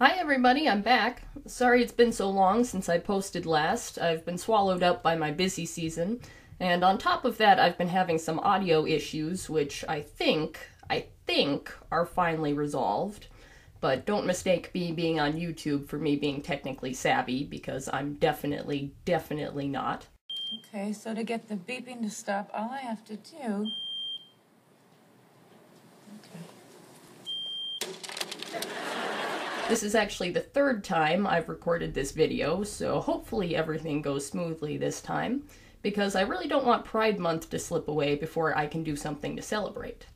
Hi everybody, I'm back. Sorry it's been so long since I posted last. I've been swallowed up by my busy season, and on top of that I've been having some audio issues, which I think are finally resolved. But don't mistake me being on YouTube for me being technically savvy, because I'm definitely not. Okay, so to get the beeping to stop, all I have to do... This is actually the third time I've recorded this video, so hopefully everything goes smoothly this time, because I really don't want Pride Month to slip away before I can do something to celebrate.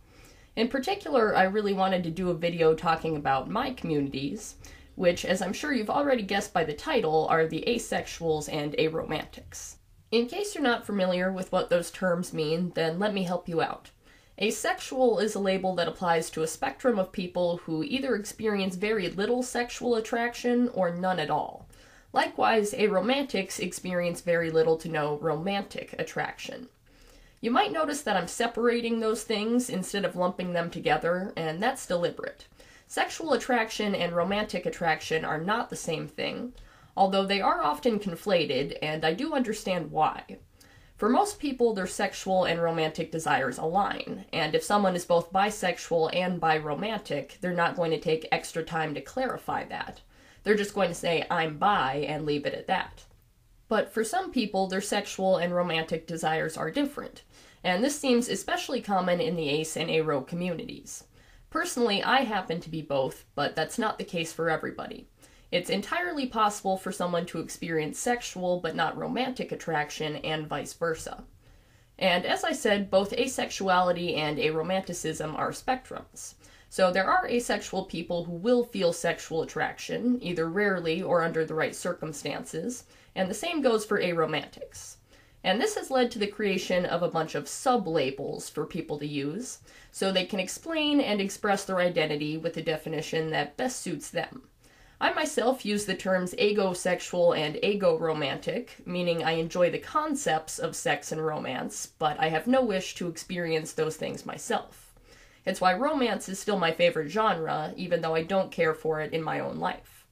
In particular, I really wanted to do a video talking about my communities, which, as I'm sure you've already guessed by the title, are the asexuals and aromantics. In case you're not familiar with what those terms mean, then let me help you out. Asexual is a label that applies to a spectrum of people who either experience very little sexual attraction or none at all. Likewise, aromantics experience very little to no romantic attraction. You might notice that I'm separating those things instead of lumping them together, and that's deliberate. Sexual attraction and romantic attraction are not the same thing, although they are often conflated, and I do understand why. For most people, their sexual and romantic desires align, and if someone is both bisexual and biromantic, they're not going to take extra time to clarify that. They're just going to say, I'm bi, and leave it at that. But for some people, their sexual and romantic desires are different, and this seems especially common in the ace and aro communities. Personally, I happen to be both, but that's not the case for everybody. It's entirely possible for someone to experience sexual but not romantic attraction, and vice versa. And as I said, both asexuality and aromanticism are spectrums. So there are asexual people who will feel sexual attraction, either rarely or under the right circumstances, and the same goes for aromantics. And this has led to the creation of a bunch of sub-labels for people to use, so they can explain and express their identity with a definition that best suits them. I myself use the terms agosexual and agoromantic, meaning I enjoy the concepts of sex and romance, but I have no wish to experience those things myself. It's why romance is still my favorite genre, even though I don't care for it in my own life.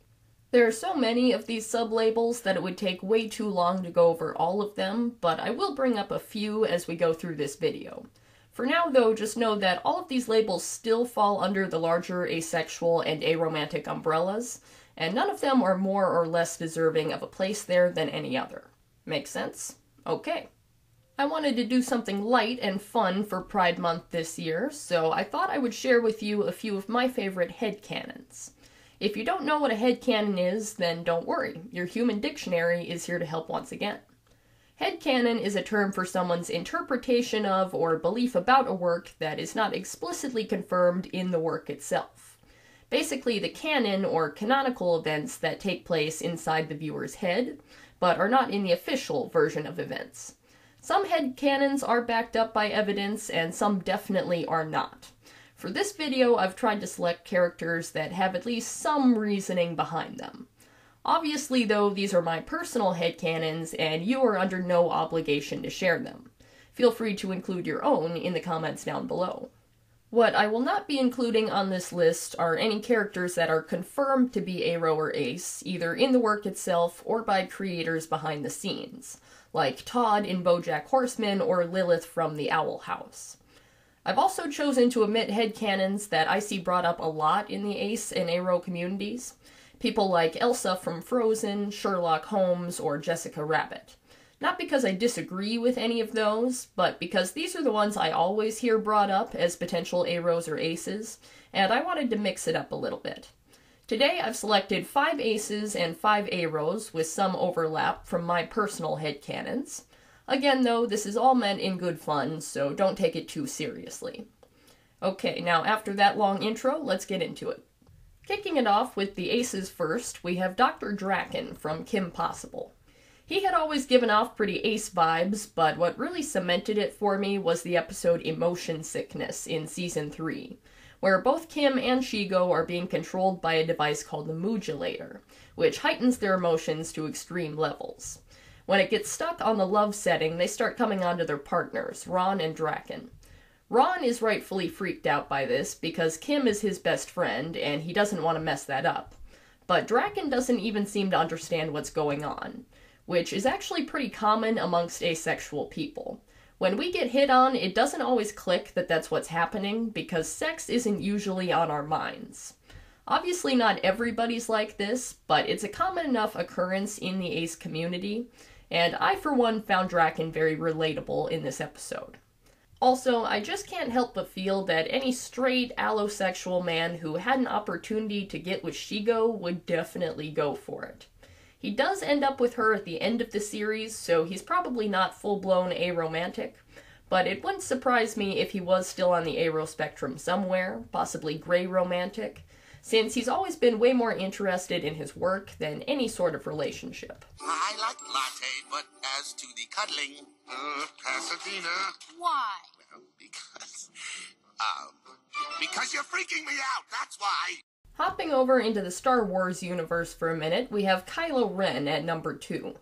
There are so many of these sub-labels that it would take way too long to go over all of them, but I will bring up a few as we go through this video. For now, though, just know that all of these labels still fall under the larger asexual and aromantic umbrellas, and none of them are more or less deserving of a place there than any other. Make sense? Okay. I wanted to do something light and fun for Pride Month this year, so I thought I would share with you a few of my favorite headcanons. If you don't know what a headcanon is, then don't worry. Your human dictionary is here to help once again. Headcanon is a term for someone's interpretation of or belief about a work that is not explicitly confirmed in the work itself. Basically, the canon or canonical events that take place inside the viewer's head, but are not in the official version of events. Some headcanons are backed up by evidence, and some definitely are not. For this video, I've tried to select characters that have at least some reasoning behind them. Obviously, though, these are my personal headcanons, and you are under no obligation to share them. Feel free to include your own in the comments down below. What I will not be including on this list are any characters that are confirmed to be aro or ace, either in the work itself or by creators behind the scenes, like Todd in BoJack Horseman or Lilith from The Owl House. I've also chosen to omit headcanons that I see brought up a lot in the ace and aro communities. People like Elsa from Frozen, Sherlock Holmes, or Jessica Rabbit. Not because I disagree with any of those, but because these are the ones I always hear brought up as potential aros or aces, and I wanted to mix it up a little bit. Today I've selected 5 aces and 5 aros with some overlap from my personal headcanons. Again though, this is all meant in good fun, so don't take it too seriously. Okay, now after that long intro, let's get into it. Kicking it off with the aces first, we have Dr. Draken from Kim Possible. He had always given off pretty ace vibes, but what really cemented it for me was the episode Emotion Sickness in Season 3, where both Kim and Shigo are being controlled by a device called the Moodulator, which heightens their emotions to extreme levels. When it gets stuck on the love setting, they start coming onto their partners, Ron and Draken. Ron is rightfully freaked out by this because Kim is his best friend and he doesn't want to mess that up. but Draken doesn't even seem to understand what's going on, which is actually pretty common amongst asexual people. When we get hit on, it doesn't always click that that's what's happening, because sex isn't usually on our minds. Obviously not everybody's like this, but it's a common enough occurrence in the ace community, and I for one found Draken very relatable in this episode. Also, I just can't help but feel that any straight allosexual man who had an opportunity to get with Shigo would definitely go for it. He does end up with her at the end of the series, so he's probably not full-blown aromantic, but it wouldn't surprise me if he was still on the aro spectrum somewhere, possibly gray romantic, since he's always been way more interested in his work than any sort of relationship. I like latte, but as to the cuddling, Pasadena. Why? Well, because you're freaking me out, that's why. Hopping over into the Star Wars universe for a minute, we have Kylo Ren at number 2.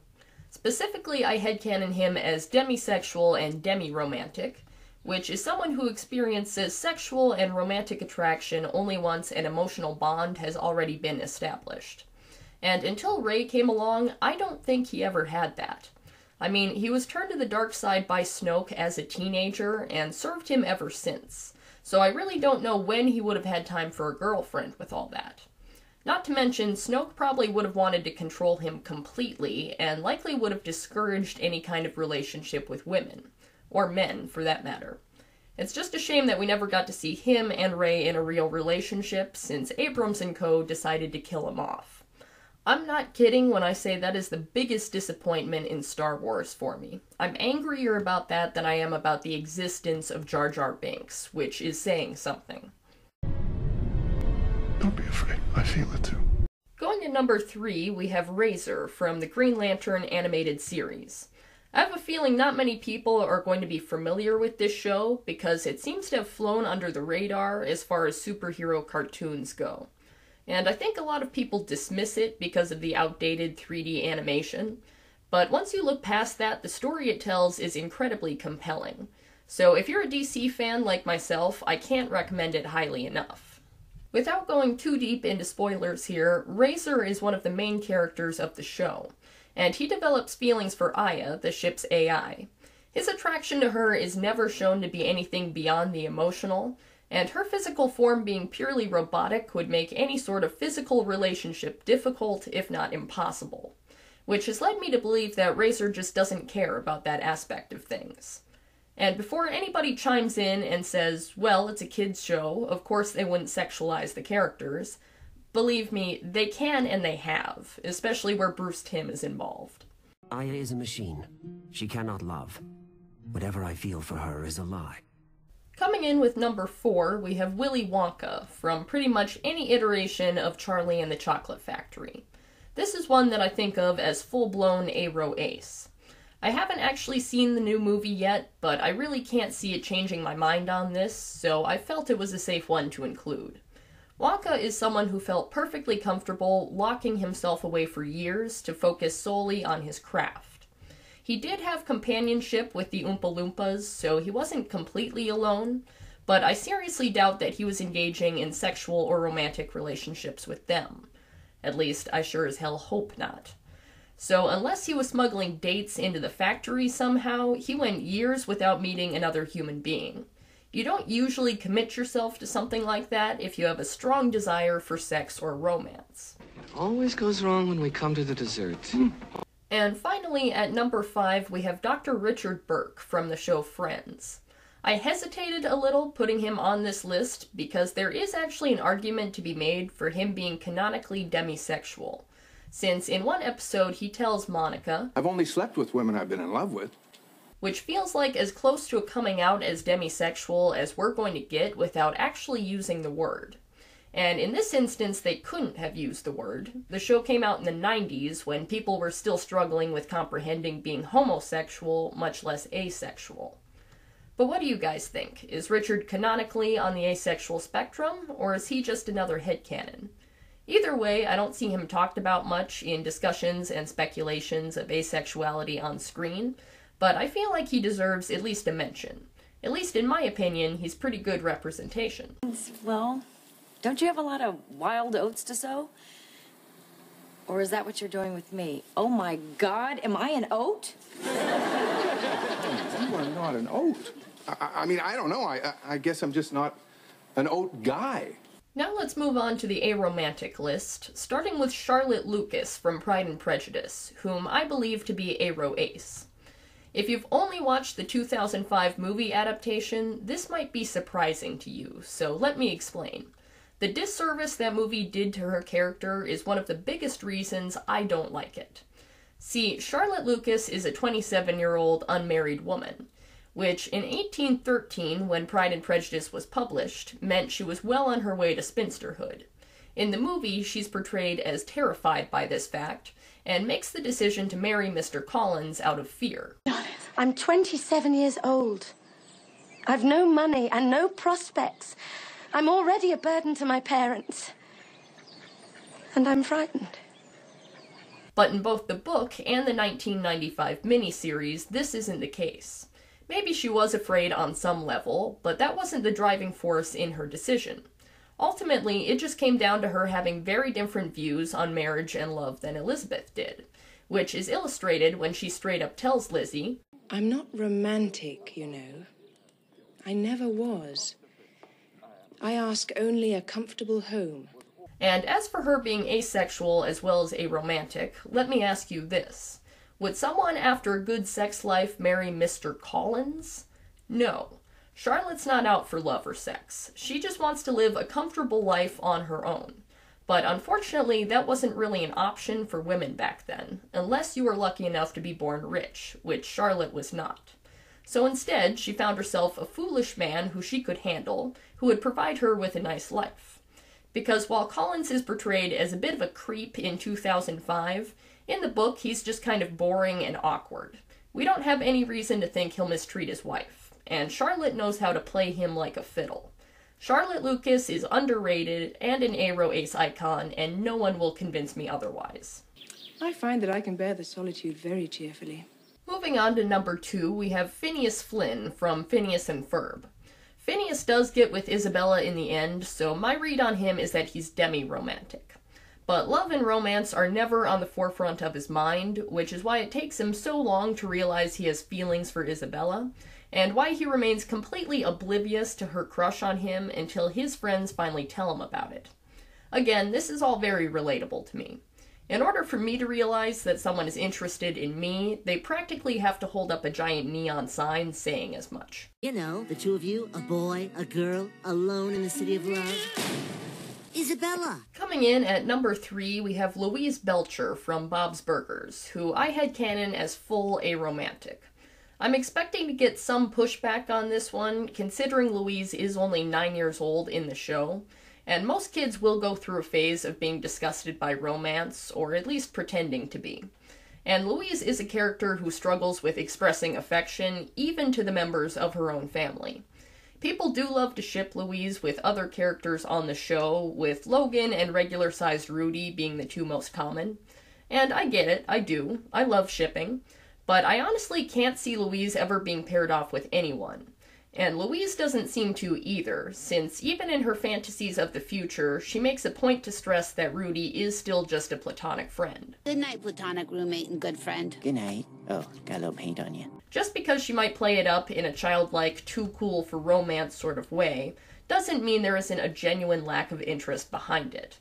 Specifically, I headcanon him as demisexual and demi-romantic, which is someone who experiences sexual and romantic attraction only once an emotional bond has already been established. And until Rey came along, I don't think he ever had that. I mean, he was turned to the dark side by Snoke as a teenager, and served him ever since. So I really don't know when he would have had time for a girlfriend with all that. Not to mention, Snoke probably would have wanted to control him completely, and likely would have discouraged any kind of relationship with women. Or men, for that matter. It's just a shame that we never got to see him and Rey in a real relationship, since Abrams and co. decided to kill him off. I'm not kidding when I say that is the biggest disappointment in Star Wars for me. I'm angrier about that than I am about the existence of Jar Jar Binks, which is saying something. Don't be afraid, I feel it too. Going to number 3, we have Razer from the Green Lantern animated series. I have a feeling not many people are going to be familiar with this show, because it seems to have flown under the radar as far as superhero cartoons go. And I think a lot of people dismiss it because of the outdated 3D animation, but once you look past that, the story it tells is incredibly compelling. So if you're a DC fan like myself, I can't recommend it highly enough. Without going too deep into spoilers here, Razer is one of the main characters of the show, and he develops feelings for Aya, the ship's AI. His attraction to her is never shown to be anything beyond the emotional, and her physical form being purely robotic would make any sort of physical relationship difficult, if not impossible. Which has led me to believe that Razer just doesn't care about that aspect of things. And before anybody chimes in and says, well, it's a kid's show, of course they wouldn't sexualize the characters, believe me, they can and they have, especially where Bruce Timm is involved. Aya is a machine. She cannot love. Whatever I feel for her is a lie. Coming in with number 4, we have Willy Wonka, from pretty much any iteration of Charlie and the Chocolate Factory. This is one that I think of as full-blown aro ace. I haven't actually seen the new movie yet, but I really can't see it changing my mind on this, so I felt it was a safe one to include. Wonka is someone who felt perfectly comfortable locking himself away for years to focus solely on his craft. He did have companionship with the Oompa Loompas, so he wasn't completely alone, but I seriously doubt that he was engaging in sexual or romantic relationships with them. At least, I sure as hell hope not. So unless he was smuggling dates into the factory somehow, he went years without meeting another human being. You don't usually commit yourself to something like that if you have a strong desire for sex or romance. It always goes wrong when we come to the dessert. And finally, at number 5, we have Dr. Richard Burke from the show Friends. I hesitated a little putting him on this list because there is actually an argument to be made for him being canonically demisexual, since in one episode he tells Monica, I've only slept with women I've been in love with. Which feels like as close to a coming out as demisexual as we're going to get without actually using the word. And in this instance, they couldn't have used the word. The show came out in the 90s when people were still struggling with comprehending being homosexual, much less asexual. But what do you guys think? Is Richard canonically on the asexual spectrum, or is he just another headcanon? Either way, I don't see him talked about much in discussions and speculations of asexuality on screen, but I feel like he deserves at least a mention. At least in my opinion, he's pretty good representation. Well, don't you have a lot of wild oats to sow? Or is that what you're doing with me? Oh my God, am I an oat? You are not an oat. I mean, I don't know. I guess I'm just not an oat guy. Now let's move on to the aromantic list, starting with Charlotte Lucas from Pride and Prejudice, whom I believe to be aro-ace. If you've only watched the 2005 movie adaptation, this might be surprising to you, so let me explain. The disservice that movie did to her character is one of the biggest reasons I don't like it. See, Charlotte Lucas is a 27-year-old unmarried woman, which in 1813, when Pride and Prejudice was published, meant she was well on her way to spinsterhood. In the movie, she's portrayed as terrified by this fact, and makes the decision to marry Mr. Collins out of fear. I'm 27 years old. I've no money and no prospects. I'm already a burden to my parents. And I'm frightened. But in both the book and the 1995 miniseries, this isn't the case. Maybe she was afraid on some level, but that wasn't the driving force in her decision. Ultimately, it just came down to her having very different views on marriage and love than Elizabeth did, which is illustrated when she straight up tells Lizzie, "I'm not romantic, you know. I never was. I ask only a comfortable home." And as for her being asexual as well as aromantic, let me ask you this. Would someone after a good sex life marry Mr. Collins? No. Charlotte's not out for love or sex. She just wants to live a comfortable life on her own. But unfortunately, that wasn't really an option for women back then, unless you were lucky enough to be born rich, which Charlotte was not. So instead, she found herself a foolish man who she could handle, who would provide her with a nice life. Because while Collins is portrayed as a bit of a creep in 2005, in the book he's just kind of boring and awkward. We don't have any reason to think he'll mistreat his wife, and Charlotte knows how to play him like a fiddle. Charlotte Lucas is underrated and an aro-ace icon, and no one will convince me otherwise. I find that I can bear the solitude very cheerfully. Moving on to number 2, we have Phineas Flynn from Phineas and Ferb. Phineas does get with Isabella in the end, so my read on him is that he's demi-romantic. But love and romance are never on the forefront of his mind, which is why it takes him so long to realize he has feelings for Isabella, and why he remains completely oblivious to her crush on him until his friends finally tell him about it. Again, this is all very relatable to me. In order for me to realize that someone is interested in me, they practically have to hold up a giant neon sign saying as much. You know, the two of you, a boy, a girl, alone in the city of love. Isabella! Coming in at number 3, we have Louise Berger from Bob's Burgers, who I headcanon as full aromantic. I'm expecting to get some pushback on this one, considering Louise is only 9 years old in the show, and most kids will go through a phase of being disgusted by romance, or at least pretending to be. And Louise is a character who struggles with expressing affection, even to the members of her own family. People do love to ship Louise with other characters on the show, with Logan and regular-sized Rudy being the two most common. And I get it, I do. I love shipping. But I honestly can't see Louise ever being paired off with anyone. And Louise doesn't seem to either, since even in her fantasies of the future, she makes a point to stress that Rudy is still just a platonic friend. Good night, platonic roommate and good friend. Good night. Oh, got a little paint on you. Just because she might play it up in a childlike, too cool for romance sort of way, doesn't mean there isn't a genuine lack of interest behind it.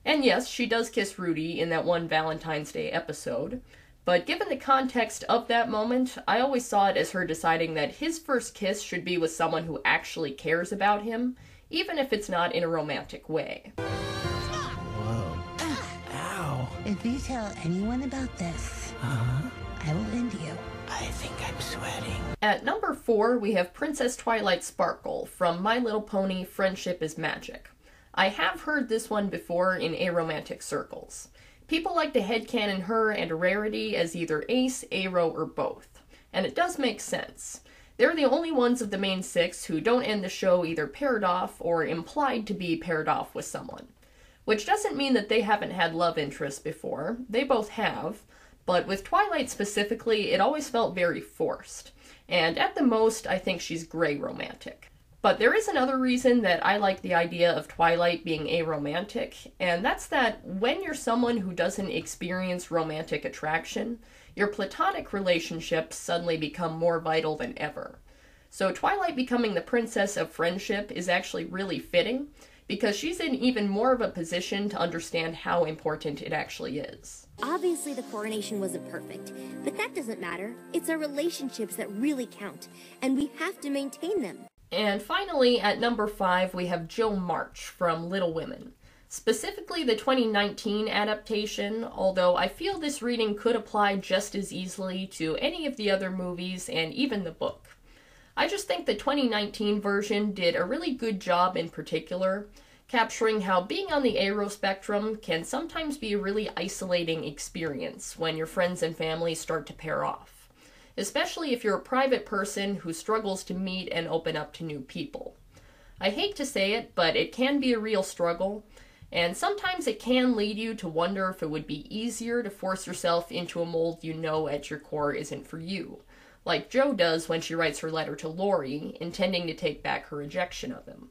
And yes, she does kiss Rudy in that one Valentine's Day episode, but given the context of that moment, I always saw it as her deciding that his first kiss should be with someone who actually cares about him, even if it's not in a romantic way. Whoa. Ow. If you tell anyone about this, I will end you. I think I'm sweating. At number 4, we have Princess Twilight Sparkle from My Little Pony: Friendship is Magic. I have heard this one before in aromantic circles. People like to headcanon her and Rarity as either ace, aro, or both. And it does make sense. They're the only ones of the main 6 who don't end the show either paired off or implied to be paired off with someone. Which doesn't mean that they haven't had love interests before. They both have. But with Twilight specifically, it always felt very forced. And at the most, I think she's gray romantic. But there is another reason that I like the idea of Twilight being aromantic, and that's that when you're someone who doesn't experience romantic attraction, your platonic relationships suddenly become more vital than ever. So Twilight becoming the princess of friendship is actually really fitting, because she's in even more of a position to understand how important it actually is. Obviously the coronation wasn't perfect, but that doesn't matter. It's our relationships that really count, and we have to maintain them. And finally, at number 5, we have Jo March from Little Women. Specifically the 2019 adaptation, although I feel this reading could apply just as easily to any of the other movies and even the book. I just think the 2019 version did a really good job in particular, capturing how being on the aro spectrum can sometimes be a really isolating experience when your friends and family start to pair off. Especially if you're a private person who struggles to meet and open up to new people. I hate to say it, but it can be a real struggle, and sometimes it can lead you to wonder if it would be easier to force yourself into a mold you know at your core isn't for you, like Jo does when she writes her letter to Laurie, intending to take back her rejection of him.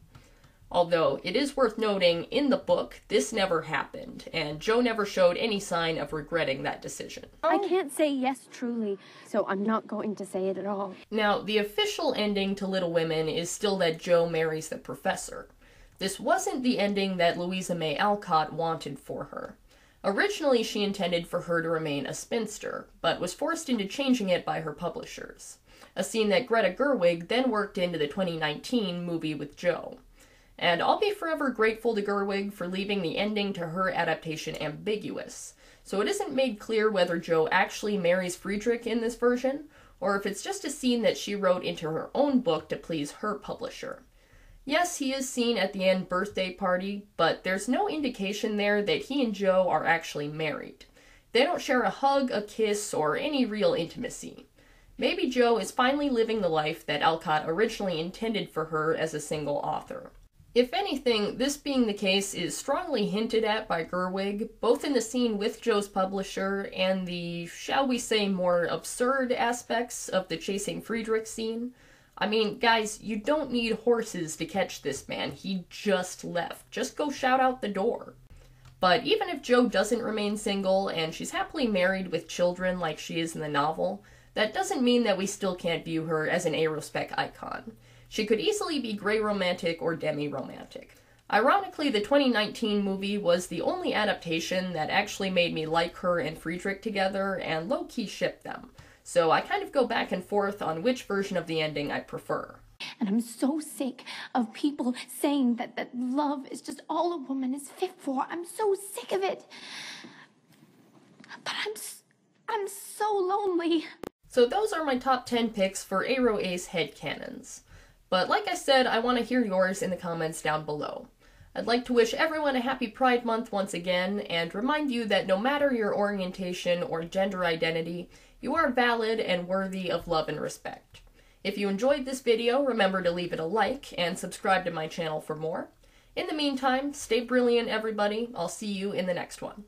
Although, it is worth noting, in the book, this never happened, and Jo never showed any sign of regretting that decision. I can't say yes truly, so I'm not going to say it at all. Now, the official ending to Little Women is still that Jo marries the professor. This wasn't the ending that Louisa May Alcott wanted for her. Originally, she intended for her to remain a spinster, but was forced into changing it by her publishers. A scene that Greta Gerwig then worked into the 2019 movie with Jo. And I'll be forever grateful to Gerwig for leaving the ending to her adaptation ambiguous, so it isn't made clear whether Jo actually marries Friedrich in this version, or if it's just a scene that she wrote into her own book to please her publisher. Yes, he is seen at the end birthday party, but there's no indication there that he and Jo are actually married. They don't share a hug, a kiss, or any real intimacy. Maybe Jo is finally living the life that Alcott originally intended for her as a single author. If anything, this being the case is strongly hinted at by Gerwig, both in the scene with Jo's publisher and the, shall we say, more absurd aspects of the chasing Friedrich scene. I mean, guys, you don't need horses to catch this man. He just left. Just go shout out the door. But even if Jo doesn't remain single and she's happily married with children like she is in the novel, that doesn't mean that we still can't view her as an arospec icon. She could easily be gray romantic or demi-romantic. Ironically, the 2019 movie was the only adaptation that actually made me like her and Friedrich together and low-key ship them. So I kind of go back and forth on which version of the ending I prefer. And I'm so sick of people saying that love is just all a woman is fit for. I'm so sick of it. But I'm so lonely. So those are my top 10 picks for Aro Ace Headcanons. But like I said, I want to hear yours in the comments down below. I'd like to wish everyone a happy Pride Month once again, and remind you that no matter your orientation or gender identity, you are valid and worthy of love and respect. If you enjoyed this video, remember to leave it a like, and subscribe to my channel for more. In the meantime, stay brilliant everybody. I'll see you in the next one.